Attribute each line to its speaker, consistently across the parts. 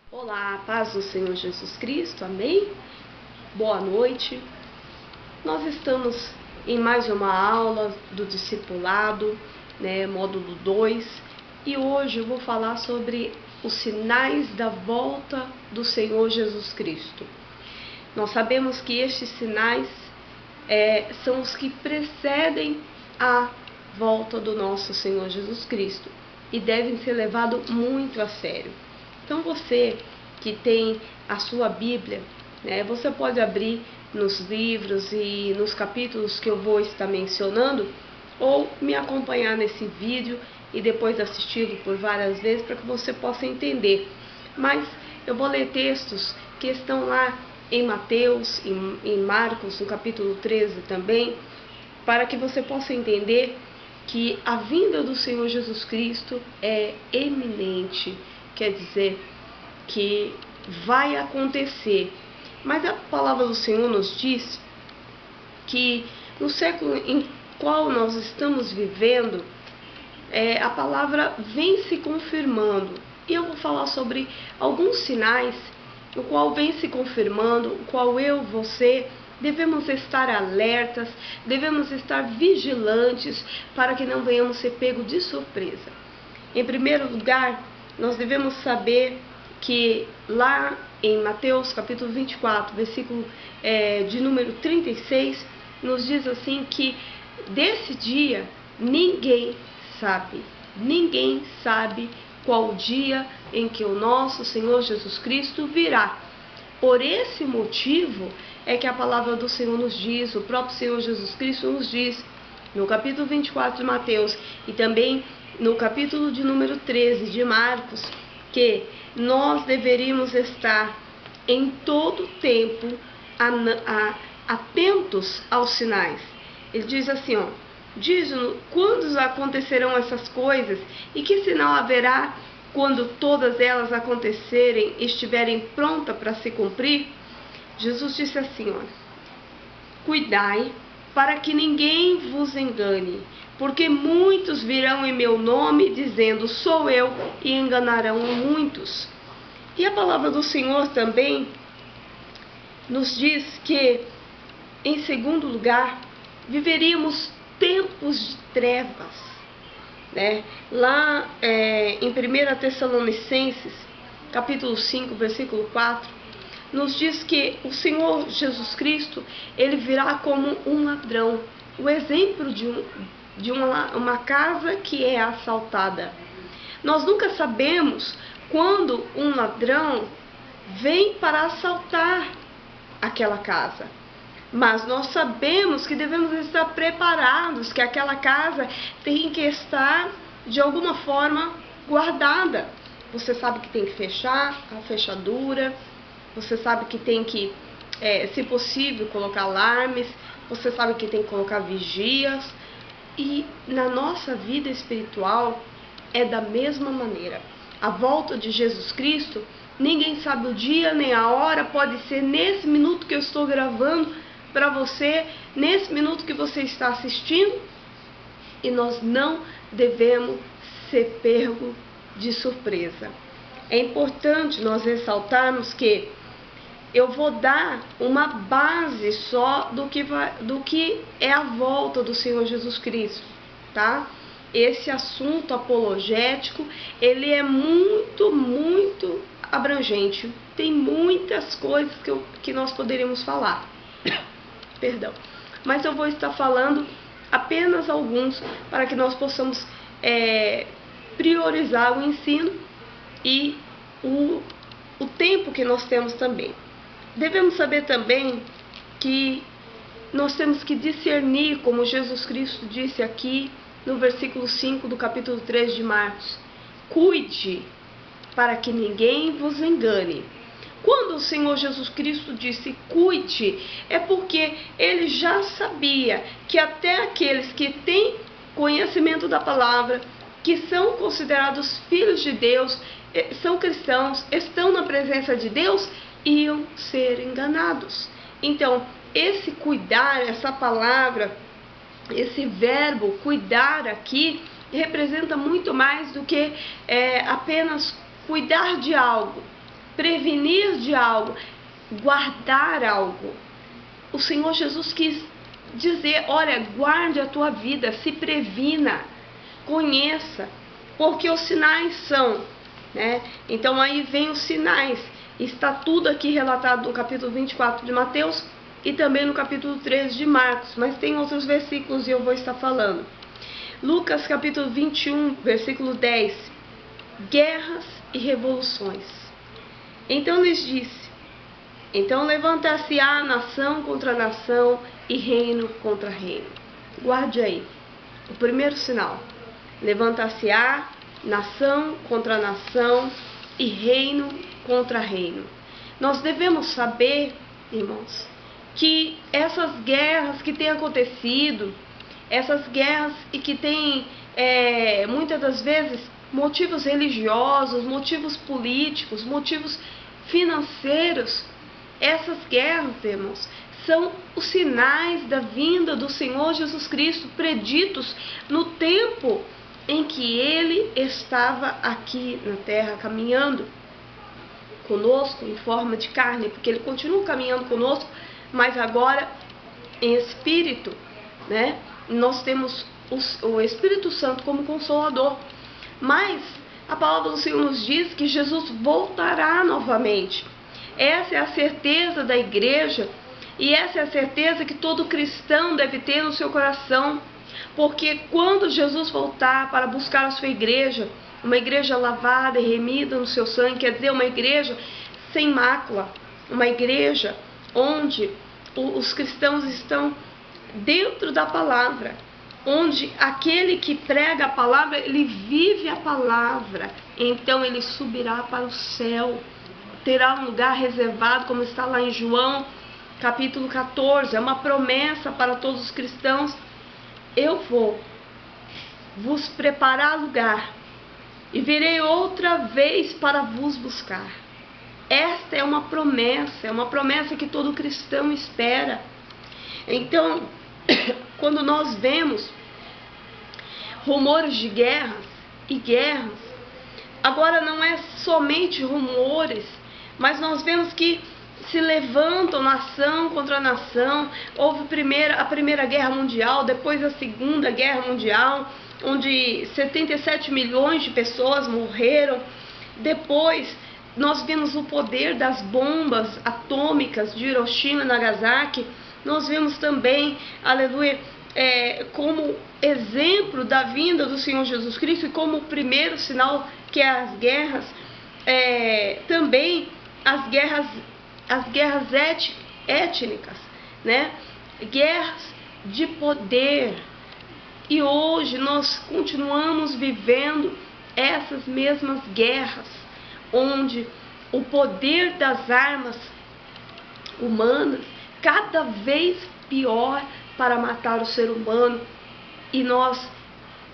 Speaker 1: Olá, paz do Senhor Jesus Cristo, amém? Boa noite. Nós estamos em mais uma aula do discipulado, módulo 2, e hoje eu vou falar sobre os sinais da volta do Senhor Jesus Cristo. Nós sabemos que estes sinais são os que precedem a volta do nosso Senhor Jesus Cristo e devem ser levados muito a sério. Então você que tem a sua Bíblia, você pode abrir nos livros e nos capítulos que eu vou estar mencionando, ou me acompanhar nesse vídeo e depois assisti-lo por várias vezes para que você possa entender. Mas eu vou ler textos que estão lá em Mateus, em Marcos, no capítulo 13 também, para que você possa entender que a vinda do Senhor Jesus Cristo é eminente, quer dizer que vai acontecer. Mas a palavra do Senhor nos diz que no século em qual nós estamos vivendo, a palavra vem se confirmando. E eu vou falar sobre alguns sinais, o qual vem se confirmando, o qual eu, você, devemos estar alertas, devemos estar vigilantes para que não venhamos ser pegos de surpresa. Em primeiro lugar, nós devemos saber que lá em Mateus capítulo 24, versículo de número 36, nos diz assim que desse dia ninguém sabe qual o dia em que o nosso Senhor Jesus Cristo virá. Por esse motivo é que a palavra do Senhor nos diz, o próprio Senhor Jesus Cristo nos diz, no capítulo 24 de Mateus e também no capítulo de número 13 de Marcos, que nós deveríamos estar em todo tempo atentos aos sinais. Ele diz assim, diz-nos quando acontecerão essas coisas e que sinal haverá quando todas elas acontecerem e estiverem prontas para se cumprir. Jesus disse assim, cuidai para que ninguém vos engane, porque muitos virão em meu nome dizendo, sou eu, e enganarão muitos. E a palavra do Senhor também nos diz que, em segundo lugar, viveríamos tempos de trevas. Lá em 1 Tessalonicenses, capítulo 5, versículo 4, nos diz que o Senhor Jesus Cristo, ele virá como um ladrão, o exemplo de uma casa que é assaltada. Nós nunca sabemos quando um ladrão vem para assaltar aquela casa, mas nós sabemos que devemos estar preparados, que aquela casa tem que estar de alguma forma guardada. Você sabe que tem que fechar a fechadura, você sabe que tem que, se possível, colocar alarmes, você sabe que tem que colocar vigias. E na nossa vida espiritual é da mesma maneira. A volta de Jesus Cristo, ninguém sabe o dia nem a hora, pode ser nesse minuto que eu estou gravando para você, nesse minuto que você está assistindo, e nós não devemos ser pego de surpresa. É importante nós ressaltarmos que eu vou dar uma base só do que é a volta do Senhor Jesus Cristo, tá? Esse assunto apologético, ele é muito abrangente. Tem muitas coisas que nós poderíamos falar. Perdão. Mas eu vou estar falando apenas alguns para que nós possamos priorizar o ensino e o tempo que nós temos também. Devemos saber também que nós temos que discernir, como Jesus Cristo disse aqui no versículo 5 do capítulo 3 de Marcos. Cuide para que ninguém vos engane. Quando o Senhor Jesus Cristo disse cuide, é porque ele já sabia que até aqueles que têm conhecimento da palavra, que são considerados filhos de Deus, são cristãos, estão na presença de Deus, iam ser enganados. Então, esse cuidar, essa palavra, esse verbo cuidar aqui, representa muito mais do que apenas cuidar de algo. prevenir de algo, guardar algo. O Senhor Jesus quis dizer, olha, guarde a tua vida, se previna, conheça, porque os sinais são, né? Então aí vem os sinais, está tudo aqui relatado no capítulo 24 de Mateus e também no capítulo 13 de Marcos, mas tem outros versículos e eu vou estar falando. Lucas capítulo 21, versículo 10, guerras e revoluções. Então lhes disse, então levantar-se-á nação contra nação e reino contra reino. Guarde aí, o primeiro sinal, levantar-se-á nação contra nação e reino contra reino. Nós devemos saber, irmãos, que essas guerras que têm acontecido, essas guerras e que têm muitas das vezes motivos religiosos, motivos políticos, motivos financeiros, essas guerras, irmãos, são os sinais da vinda do Senhor Jesus Cristo preditos no tempo em que Ele estava aqui na terra caminhando conosco em forma de carne, porque Ele continua caminhando conosco, mas agora em espírito, né? Nós temos o Espírito Santo como consolador, mas a palavra do Senhor nos diz que Jesus voltará novamente. Essa é a certeza da igreja e essa é a certeza que todo cristão deve ter no seu coração, porque quando Jesus voltar para buscar a sua igreja, uma igreja lavada e remida no seu sangue, quer dizer, uma igreja sem mácula, uma igreja onde os cristãos estão dentro da palavra, onde aquele que prega a palavra, ele vive a palavra, então ele subirá para o céu, terá um lugar reservado, como está lá em João capítulo 14, é uma promessa para todos os cristãos. Eu vou vos preparar lugar e virei outra vez para vos buscar. Esta é uma promessa que todo cristão espera. Então, quando nós vemos rumores de guerras e guerras, agora não é somente rumores, mas nós vemos que se levantam nação contra nação. Houve a Primeira Guerra Mundial, depois a Segunda Guerra Mundial, onde 77 milhões de pessoas morreram. Depois nós vemos o poder das bombas atômicas de Hiroshima e Nagasaki. Nós vemos também, aleluia, como exemplo da vinda do Senhor Jesus Cristo e como o primeiro sinal que é as guerras, também as guerras étnicas, né? Guerras de poder. E hoje nós continuamos vivendo essas mesmas guerras, onde o poder das armas humanas cada vez pior para matar o ser humano, e nós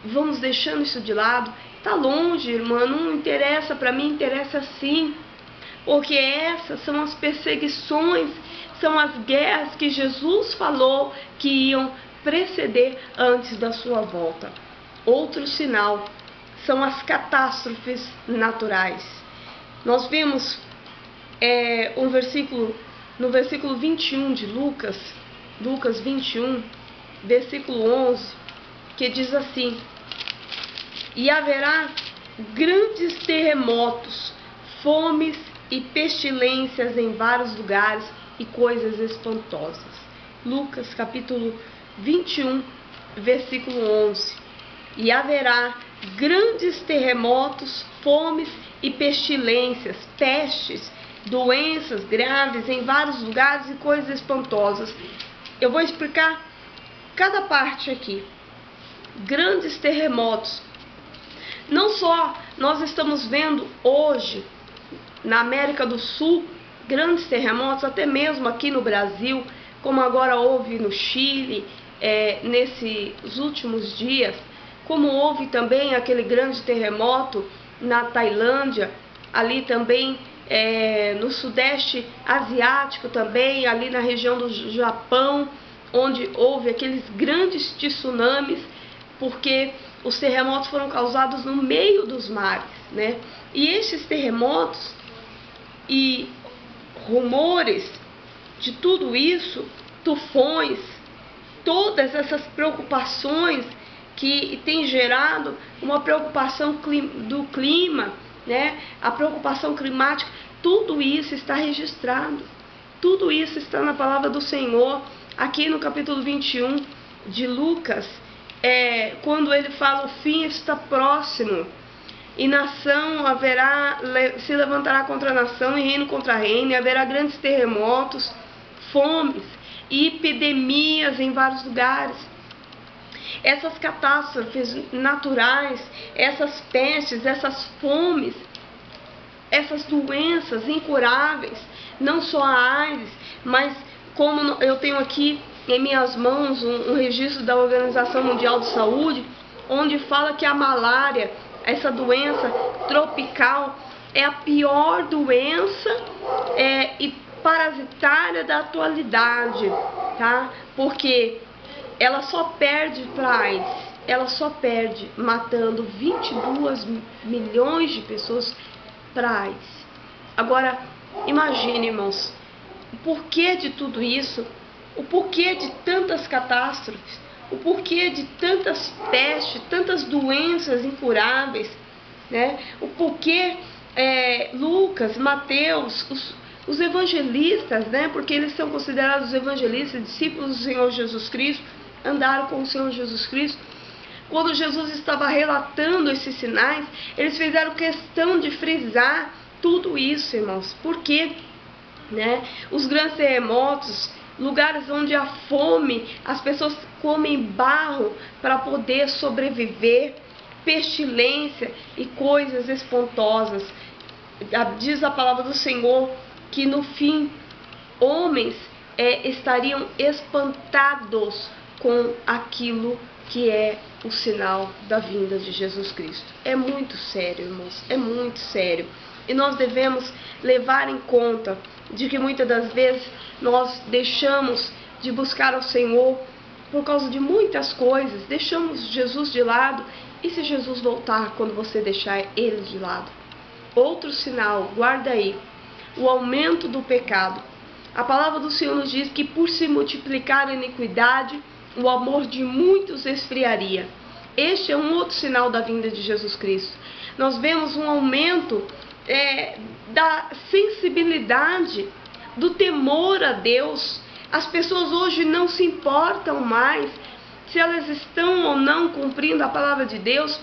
Speaker 1: vamos deixando isso de lado. Tá longe, irmã, não interessa, para mim interessa sim, porque essas são as perseguições, são as guerras que Jesus falou que iam preceder antes da sua volta. Outro sinal são as catástrofes naturais. Nós vimos no versículo 21 de Lucas 21, versículo 11, que diz assim: e haverá grandes terremotos, fomes e pestilências em vários lugares e coisas espantosas. Lucas capítulo 21, versículo 11. E haverá grandes terremotos, fomes e pestilências, pestes, doenças graves em vários lugares e coisas espantosas. Eu vou explicar cada parte aqui. Grandes terremotos. Não só nós estamos vendo hoje na América do Sul grandes terremotos, até mesmo aqui no Brasil, como agora houve no Chile, nesses últimos dias, como houve também aquele grande terremoto na Tailândia, ali também no Sudeste Asiático também, ali na região do Japão, onde houve aqueles grandes tsunamis, porque os terremotos foram causados no meio dos mares, né? E esses terremotos, e rumores de tudo isso, tufões, todas essas preocupações que tem gerado uma preocupação do clima, né? A preocupação climática, tudo isso está registrado, tudo isso está na palavra do Senhor, aqui no capítulo 21 de Lucas, quando ele fala: o fim está próximo, e nação se levantará contra nação, e reino contra reino, e haverá grandes terremotos, fomes e epidemias em vários lugares. Essas catástrofes naturais, essas pestes, essas fomes, essas doenças incuráveis, não só a AIDS, mas como eu tenho aqui em minhas mãos um registro da Organização Mundial de Saúde, onde fala que a malária, essa doença tropical, é a pior doença e parasitária da atualidade, tá? Porque ela só perde para a AIDS, ela só perde matando 22 milhões de pessoas para a AIDS. Agora, imagine, irmãos, o porquê de tudo isso, o porquê de tantas catástrofes, o porquê de tantas pestes, tantas doenças incuráveis, né? O porquê Lucas, Mateus, os evangelistas, né? Porque eles são considerados evangelistas, discípulos do Senhor Jesus Cristo, andaram com o Senhor Jesus Cristo. Quando Jesus estava relatando esses sinais, eles fizeram questão de frisar tudo isso, irmãos. Porque, né, os grandes terremotos, lugares onde há fome, as pessoas comem barro para poder sobreviver, pestilência e coisas espantosas. Diz a palavra do Senhor que no fim homens estariam espantados com aquilo que é o sinal da vinda de Jesus Cristo. É muito sério, irmãos, é muito sério. E nós devemos levar em conta de que muitas das vezes nós deixamos de buscar ao Senhor por causa de muitas coisas, deixamos Jesus de lado. E se Jesus voltar quando você deixar Ele de lado? Outro sinal, guarda aí, o aumento do pecado. A palavra do Senhor nos diz que por se multiplicar a iniquidade, o amor de muitos esfriaria. Este é um outro sinal da vinda de Jesus Cristo. Nós vemos um aumento da sensibilidade, do temor a Deus. As pessoas hoje não se importam mais se elas estão ou não cumprindo a palavra de Deus.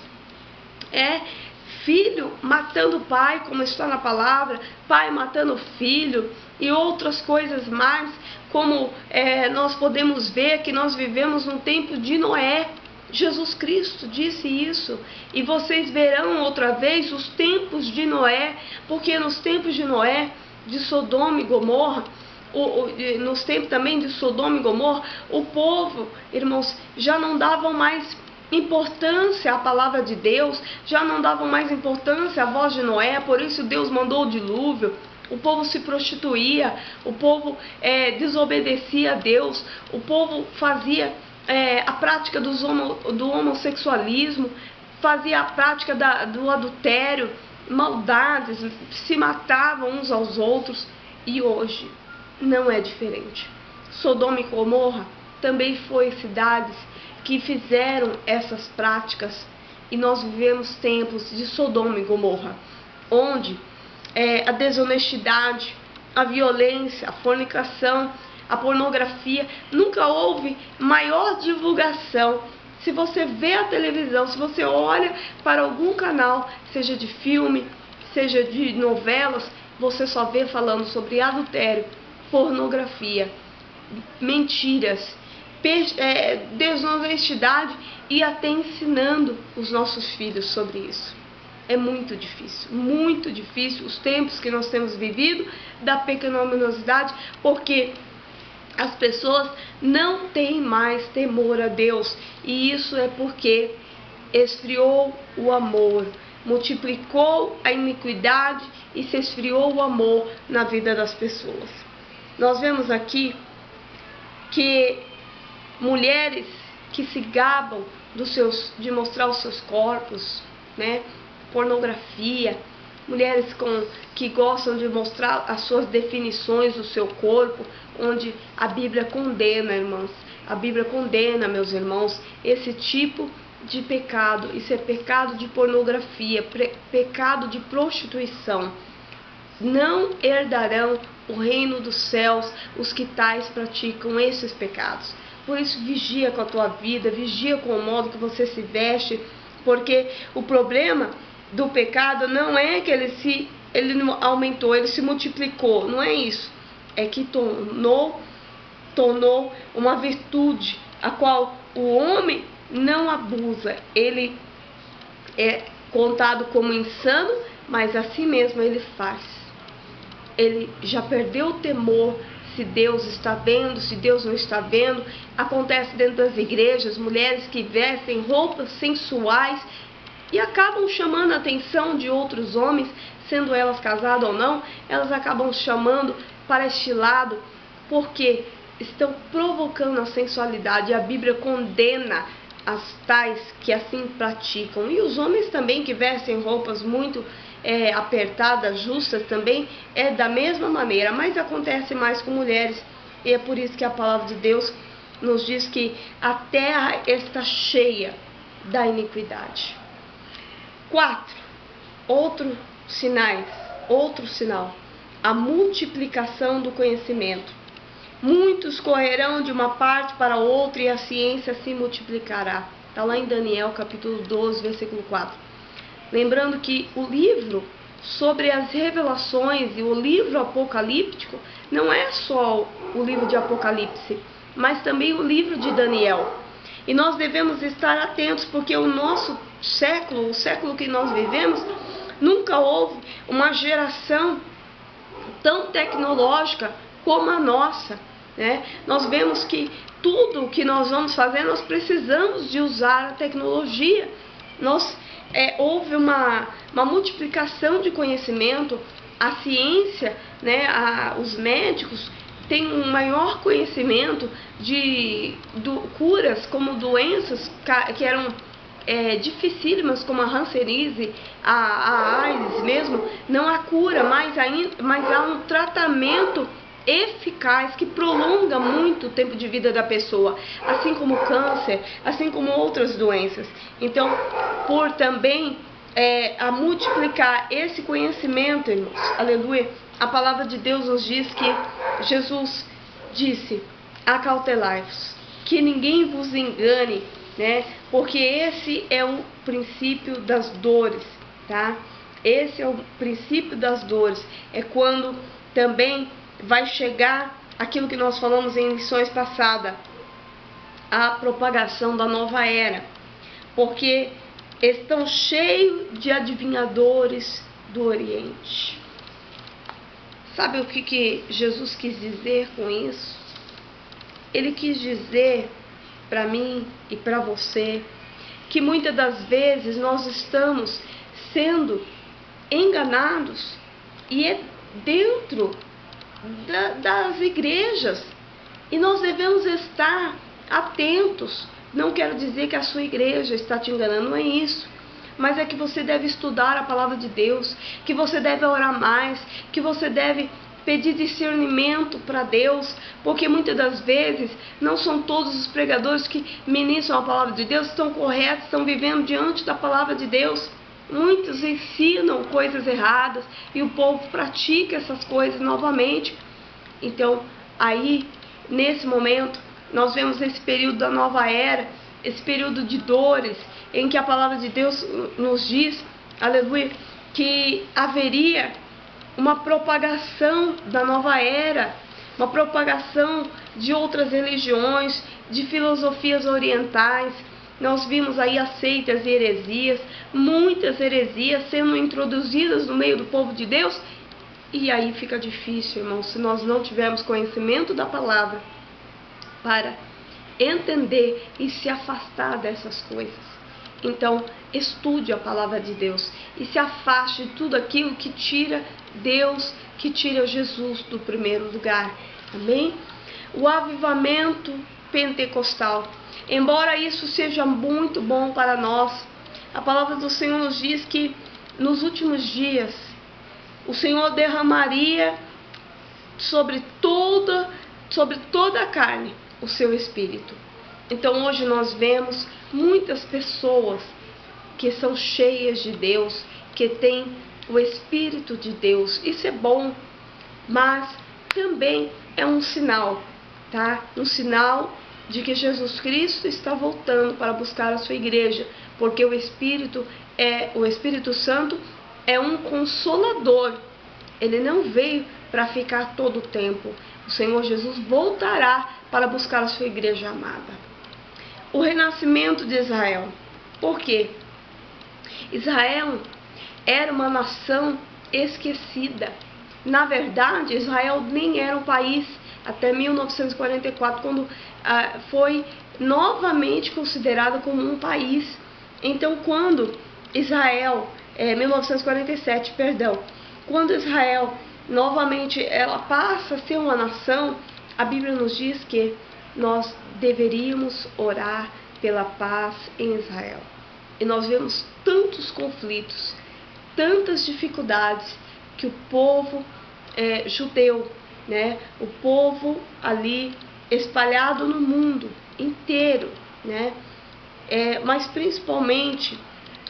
Speaker 1: Filho matando pai, como está na palavra, pai matando filho e outras coisas mais, como nós podemos ver que nós vivemos num tempo de Noé. Jesus Cristo disse isso: e vocês verão outra vez os tempos de Noé, porque nos tempos de Noé, de Sodoma e Gomorra, nos tempos também de Sodoma e Gomorra, o povo, irmãos, já não davam mais importância à palavra de Deus, já não davam mais importância à voz de Noé. Por isso Deus mandou o dilúvio. O povo se prostituía, o povo desobedecia a Deus, o povo fazia a prática do homossexualismo, fazia a prática do adultério, maldades, se matavam uns aos outros. E hoje não é diferente. Sodoma e Gomorra também foi cidades que fizeram essas práticas, e nós vivemos tempos de Sodoma e Gomorra, onde a desonestidade, a violência, a fornicação, a pornografia, nunca houve maior divulgação. Se você vê a televisão, se você olha para algum canal, seja de filme, seja de novelas, você só vê falando sobre adultério, pornografia, mentiras, desonestidade, e até ensinando os nossos filhos sobre isso. É muito difícil os tempos que nós temos vivido da pecaminosidade, porque as pessoas não têm mais temor a Deus, e isso é porque esfriou o amor, multiplicou a iniquidade e se esfriou o amor na vida das pessoas. Nós vemos aqui que mulheres que se gabam de mostrar os seus corpos, né? Pornografia, mulheres que gostam de mostrar as suas definições do seu corpo, onde a Bíblia condena, irmãos. A Bíblia condena, meus irmãos, esse tipo de pecado. Isso é pecado de pornografia, pecado de prostituição. Não herdarão o reino dos céus os que tais praticam esses pecados. Por isso, vigia com a tua vida, vigia com o modo que você se veste, porque o problema do pecado não é que ele não aumentou, ele se multiplicou, não é isso. É que tornou uma virtude, a qual o homem não abusa. Ele é contado como insano, mas assim mesmo ele faz. Ele já perdeu o temor se Deus está vendo, se Deus não está vendo. Acontece dentro das igrejas, mulheres que vestem roupas sensuais e acabam chamando a atenção de outros homens, sendo elas casadas ou não, elas acabam chamando para este lado, porque estão provocando a sensualidade. A Bíblia condena as tais que assim praticam. E os homens também que vestem roupas muito apertadas, justas, também é da mesma maneira, mas acontece mais com mulheres. E é por isso que a palavra de Deus nos diz que a terra está cheia da iniquidade. 4. Outro sinal, a multiplicação do conhecimento. Muitos correrão de uma parte para outra e a ciência se multiplicará. Está lá em Daniel capítulo 12, versículo 4. Lembrando que o livro sobre as revelações e o livro apocalíptico não é só o livro de Apocalipse, mas também o livro de Daniel. E nós devemos estar atentos, porque o nosso século, o século que nós vivemos, nunca houve uma geração tão tecnológica como a nossa, né? Nós vemos que tudo o que nós vamos fazer, nós precisamos de usar a tecnologia. Houve uma multiplicação de conhecimento. A ciência, né, os médicos têm um maior conhecimento de curas, como doenças que eram dificílimas, como a hanseníase, a AIDS mesmo. Não há cura, mas há um tratamento eficaz que prolonga muito o tempo de vida da pessoa, assim como o câncer, assim como outras doenças. Então, por também a multiplicar esse conhecimento, irmãos, aleluia, a palavra de Deus nos diz que Jesus disse: acautelai-vos, que ninguém vos engane, né? Porque esse é o princípio das dores, tá? Esse é o princípio das dores. É quando também vai chegar aquilo que nós falamos em lições passadas, a propagação da nova era, porque estão cheios de adivinhadores do Oriente. Sabe o que Jesus quis dizer com isso? Ele quis dizer para mim e para você que muitas das vezes nós estamos sendo enganados, e é dentro das igrejas, e nós devemos estar atentos. Não quero dizer que a sua igreja está te enganando, não é isso, mas é que você deve estudar a palavra de Deus, que você deve orar mais, que você deve pedir discernimento para Deus, porque muitas das vezes não são todos os pregadores que ministram a palavra de Deus estão corretos, estão vivendo diante da palavra de Deus. Muitos ensinam coisas erradas e o povo pratica essas coisas novamente. Então, aí, nesse momento, nós vemos esse período da nova era, esse período de dores, em que a palavra de Deus nos diz, aleluia, que haveria uma propagação da nova era, uma propagação de outras religiões, de filosofias orientais. Nós vimos aí as seitas e heresias, muitas heresias sendo introduzidas no meio do povo de Deus. E aí fica difícil, irmãos, se nós não tivermos conhecimento da palavra para entender e se afastar dessas coisas. Então, estude a palavra de Deus e se afaste de tudo aquilo que tira Deus, que tira Jesus do primeiro lugar. Amém? O avivamento pentecostal. Embora isso seja muito bom para nós, a palavra do Senhor nos diz que nos últimos dias o Senhor derramaria sobre toda a carne o seu Espírito. Então hoje nós vemos muitas pessoas que são cheias de Deus, que têm o Espírito de Deus. Isso é bom, mas também é um sinal, tá? Um sinal de que Jesus Cristo está voltando para buscar a sua igreja, porque o Espírito Santo é um consolador. Ele não veio para ficar todo o tempo. O Senhor Jesus voltará para buscar a sua igreja amada. O renascimento de Israel. Por quê? Israel era uma nação esquecida. Na verdade, Israel nem era um país até 1944, quando foi novamente considerada como um país. Então, quando Israel, 1947, perdão, quando Israel novamente ela passa a ser uma nação, a Bíblia nos diz que nós deveríamos orar pela paz em Israel. E nós vemos tantos conflitos, tantas dificuldades que o povo judeu, né, o povo ali espalhado no mundo inteiro, né, mas principalmente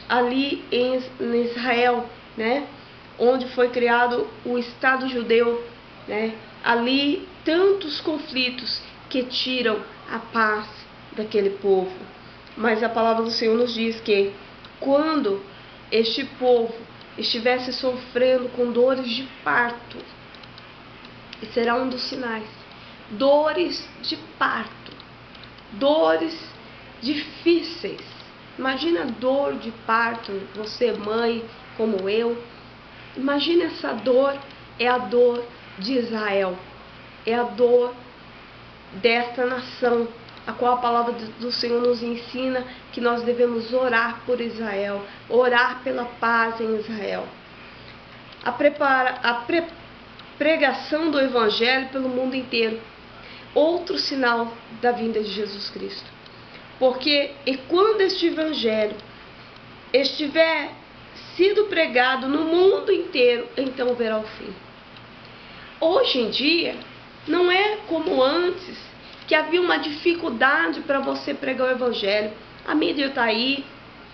Speaker 1: ali em Israel, né, onde foi criado o Estado judeu, né, ali tantos conflitos que tiram a paz daquele povo. Mas a palavra do Senhor nos diz que quando este povo estivesse sofrendo com dores de parto, e será um dos sinais, dores de parto, dores difíceis. Imagina a dor de parto, você mãe como eu, imagina essa dor, é a dor de Israel, é a dor desta nação, a qual a palavra do Senhor nos ensina que nós devemos orar por Israel, orar pela paz em Israel. A pregação do Evangelho pelo mundo inteiro, outro sinal da vinda de Jesus Cristo. Porque e quando este Evangelho estiver sido pregado no mundo inteiro, então verá o fim. Hoje em dia, não é como antes, que havia uma dificuldade para você pregar o Evangelho. A mídia está aí,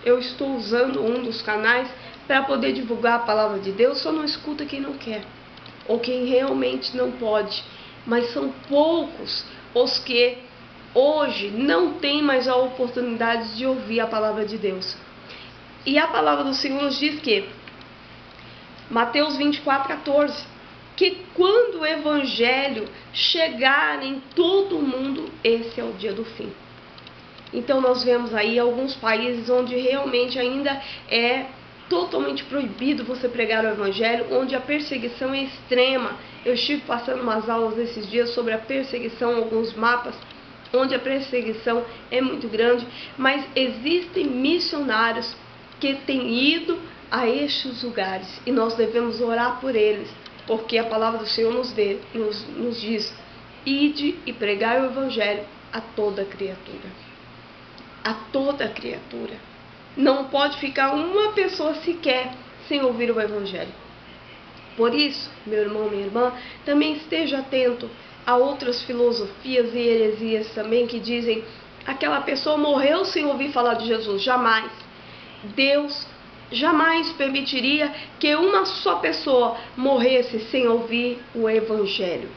Speaker 1: eu estou usando um dos canais para poder divulgar a palavra de Deus, só não escuta quem não quer, ou quem realmente não pode. Mas são poucos os que hoje não têm mais a oportunidade de ouvir a palavra de Deus. E a palavra do Senhor nos diz que, Mateus 24:14, que quando o Evangelho chegar em todo o mundo, esse é o dia do fim. Então nós vemos aí alguns países onde realmente ainda é totalmente proibido você pregar o Evangelho, onde a perseguição é extrema. Eu estive passando umas aulas esses dias sobre a perseguição, alguns mapas, onde a perseguição é muito grande, mas existem missionários que têm ido a estes lugares e nós devemos orar por eles, porque a palavra do Senhor nos diz: ide e pregai o Evangelho a toda criatura. A toda criatura. Não pode ficar uma pessoa sequer sem ouvir o Evangelho. Por isso, meu irmão, minha irmã, também esteja atento a outras filosofias e heresias também que dizem: aquela pessoa morreu sem ouvir falar de Jesus. Jamais. Deus jamais permitiria que uma só pessoa morresse sem ouvir o Evangelho,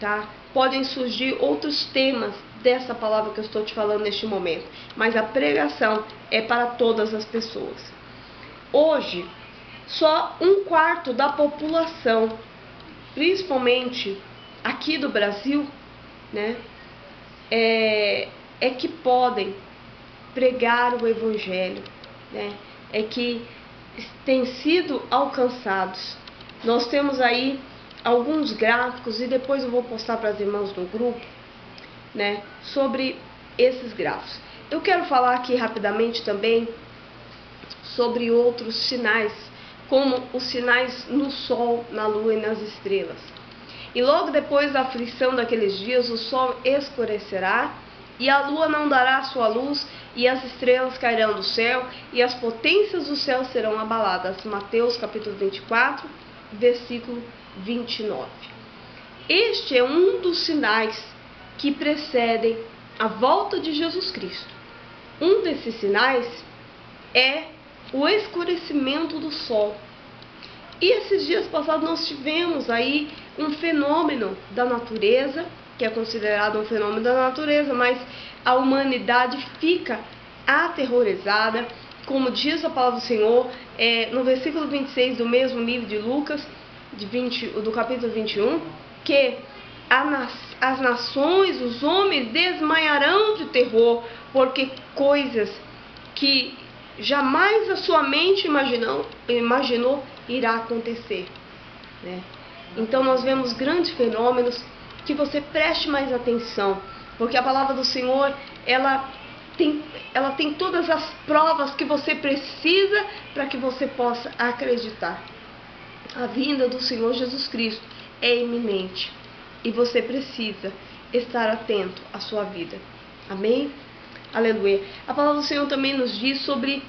Speaker 1: tá? Podem surgir outros temas dessa palavra que eu estou te falando neste momento, mas a pregação é para todas as pessoas. Hoje, só 1/4 da população, principalmente aqui do Brasil, né, é que podem pregar o Evangelho, né? É que têm sido alcançados. Nós temos aí alguns gráficos e depois eu vou postar para as irmãs no grupo, né, sobre esses gráficos. Eu quero falar aqui rapidamente também sobre outros sinais, como os sinais no sol, na lua e nas estrelas. E logo depois da aflição daqueles dias, o sol escurecerá e a lua não dará sua luz, e as estrelas cairão do céu, e as potências do céu serão abaladas. Mateus capítulo 24, versículo 29. Este é um dos sinais que precedem a volta de Jesus Cristo. Um desses sinais é o escurecimento do sol. E esses dias passados nós tivemos aí um fenômeno da natureza, que é considerado um fenômeno da natureza, mas a humanidade fica aterrorizada, como diz a palavra do Senhor, no versículo 26 do mesmo livro de Lucas, do capítulo 21, que as nações, os homens desmaiarão de terror, porque coisas que jamais a sua mente imaginou irá acontecer, né? Então nós vemos grandes fenômenos, que você preste mais atenção, porque a palavra do Senhor, ela tem todas as provas que você precisa para que você possa acreditar. A vinda do Senhor Jesus Cristo é iminente e você precisa estar atento à sua vida. Amém? Aleluia. A palavra do Senhor também nos diz sobre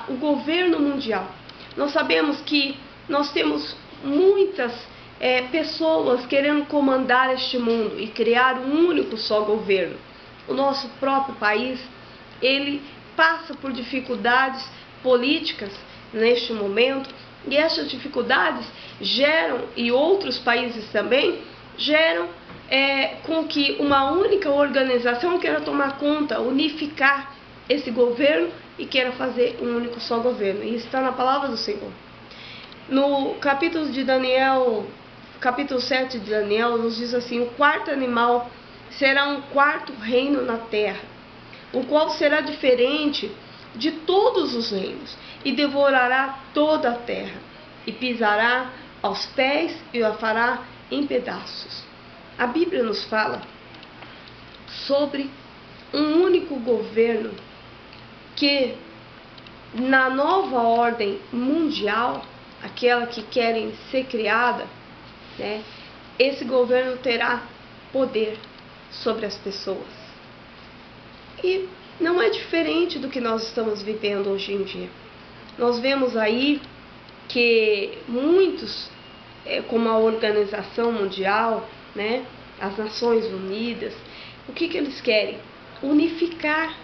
Speaker 1: o governo mundial. Nós sabemos que nós temos muitas pessoas querendo comandar este mundo e criar um único só governo. O nosso próprio país, ele passa por dificuldades políticas neste momento, e essas dificuldades geram, e outros países também, geram com que uma única organização queira tomar conta, unificar esse governo e queira fazer um único só governo. E isso está na palavra do Senhor. No capítulo 7 de Daniel, nos diz assim: o quarto animal será um quarto reino na terra, o qual será diferente de todos os reinos, e devorará toda a terra, e pisará aos pés e a fará em pedaços. A Bíblia nos fala sobre um único governo que, na nova ordem mundial, aquela que querem ser criada, né, esse governo terá poder sobre as pessoas. E não é diferente do que nós estamos vivendo hoje em dia. Nós vemos aí que muitos, como a Organização Mundial, né, as Nações Unidas, o que eles querem? Unificar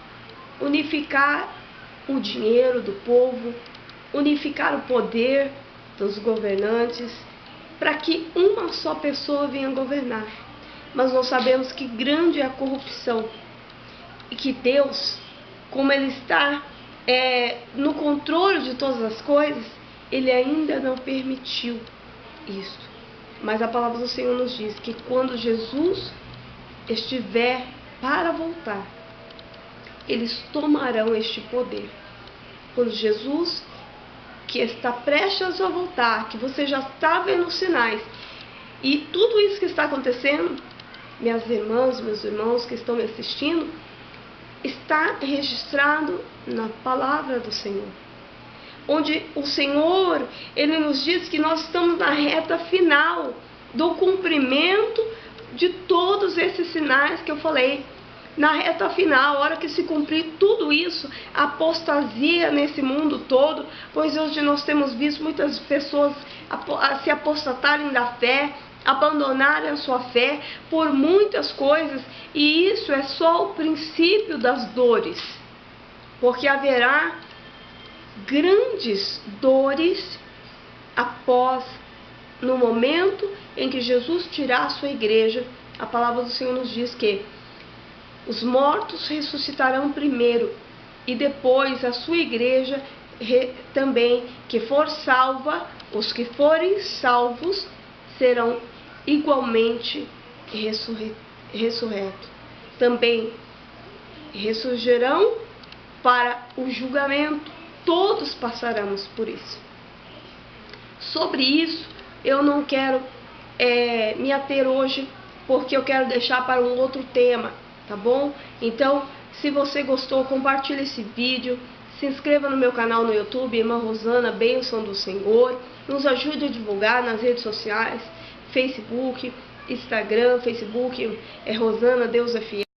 Speaker 1: o dinheiro do povo, unificar o poder dos governantes, para que uma só pessoa venha governar. Mas nós sabemos que grande é a corrupção, e que Deus, como Ele está no controle de todas as coisas, Ele ainda não permitiu isso. Mas a palavra do Senhor nos diz que quando Jesus estiver para voltar, eles tomarão este poder. Quando Jesus, que está prestes a voltar, que você já está vendo os sinais, e tudo isso que está acontecendo, minhas irmãs, meus irmãos que estão me assistindo, está registrado na palavra do Senhor, onde o Senhor, Ele nos diz que nós estamos na reta final do cumprimento de todos esses sinais que eu falei. Na reta final, a hora que se cumprir tudo isso, a apostasia nesse mundo todo, pois hoje nós temos visto muitas pessoas se apostatarem da fé, abandonarem a sua fé por muitas coisas, e isso é só o princípio das dores, porque haverá grandes dores no momento em que Jesus tirar a sua igreja. A palavra do Senhor nos diz que os mortos ressuscitarão primeiro, e depois a sua igreja também, que for salva, os que forem salvos serão igualmente ressurretos. Também ressurgirão para o julgamento. Todos passaremos por isso. Sobre isso eu não quero me ater hoje, porque eu quero deixar para um outro tema, tá bom? Então, se você gostou, compartilhe esse vídeo, se inscreva no meu canal no YouTube, Irmã Rosana, Bênção do Senhor, nos ajude a divulgar nas redes sociais, Facebook, Instagram, Facebook é Rosana Deus é Fiel.